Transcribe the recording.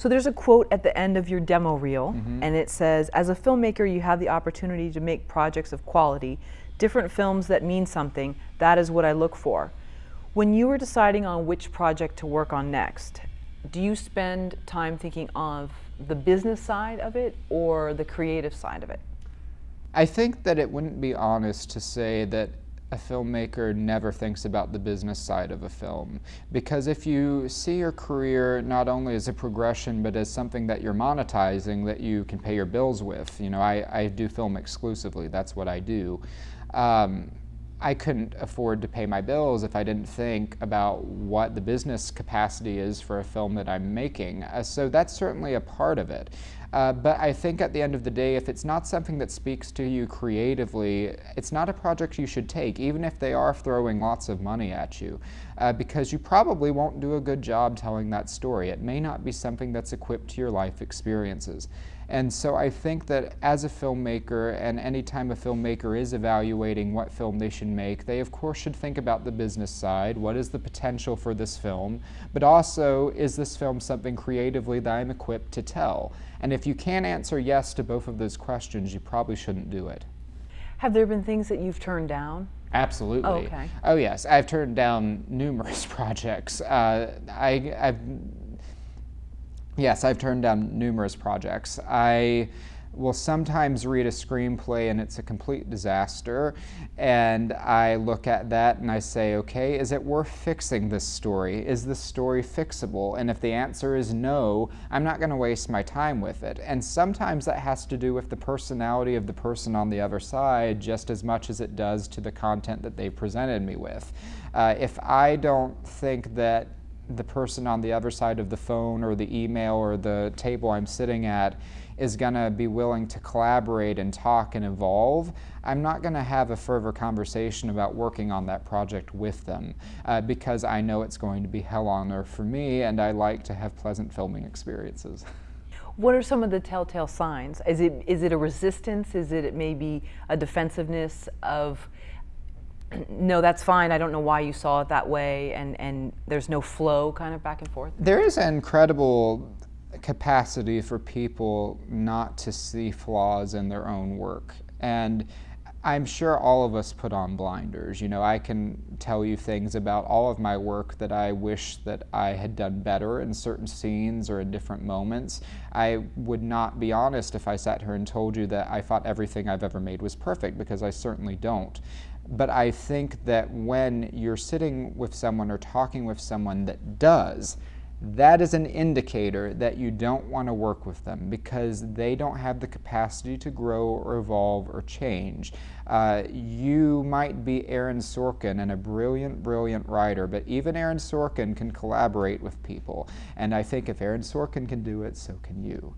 So there's a quote at the end of your demo reel, and it says, as a filmmaker, you have the opportunity to make projects of quality, different films that mean something. That is what I look for. When you were deciding on which project to work on next, do you spend time thinking of the business side of it or the creative side of it? I think that it wouldn't be honest to say that a filmmaker never thinks about the business side of a film, because if you see your career not only as a progression but as something that you're monetizing, that you can pay your bills with. You know, I do film exclusively, that's what I do. I couldn't afford to pay my bills if I didn't think about what the business capacity is for a film that I'm making. So that's certainly a part of it. But I think at the end of the day, if it's not something that speaks to you creatively, it's not a project you should take, even if they are throwing lots of money at you, because you probably won't do a good job telling that story. It may not be something that's equipped to your life experiences. And so I think that as a filmmaker, and anytime a filmmaker is evaluating what film they should make, they of course should think about the business side. What is the potential for this film? But also, is this film something creatively that I'm equipped to tell? And if you can't answer yes to both of those questions, you probably shouldn't do it. Have there been things that you've turned down? Absolutely. Oh, okay. Oh yes, I've turned down numerous projects. Yes, I've turned down numerous projects. I will sometimes read a screenplay and it's a complete disaster, and I look at that and I say, okay, is it worth fixing this story? Is this story fixable? And if the answer is no, I'm not going to waste my time with it. And sometimes that has to do with the personality of the person on the other side just as much as it does to the content that they presented me with. If I don't think that the person on the other side of the phone or the email or the table I'm sitting at is going to be willing to collaborate and talk and evolve, I'm not going to have a further conversation about working on that project with them, because I know it's going to be hell on earth for me, and I like to have pleasant filming experiences. What are some of the telltale signs? Is it a resistance? Is it maybe a defensiveness of, no, that's fine, I don't know why you saw it that way, and there's no flow kind of back and forth? There is an incredible capacity for people not to see flaws in their own work. And I'm sure all of us put on blinders. You know, I can tell you things about all of my work that I wish that I had done better in certain scenes or in different moments. I would not be honest if I sat here and told you that I thought everything I've ever made was perfect, because I certainly don't. But I think that when you're sitting with someone or talking with someone that does, that is an indicator that you don't want to work with them, because they don't have the capacity to grow or evolve or change. You might be Aaron Sorkin and a brilliant, brilliant writer, but even Aaron Sorkin can collaborate with people. And I think if Aaron Sorkin can do it, so can you.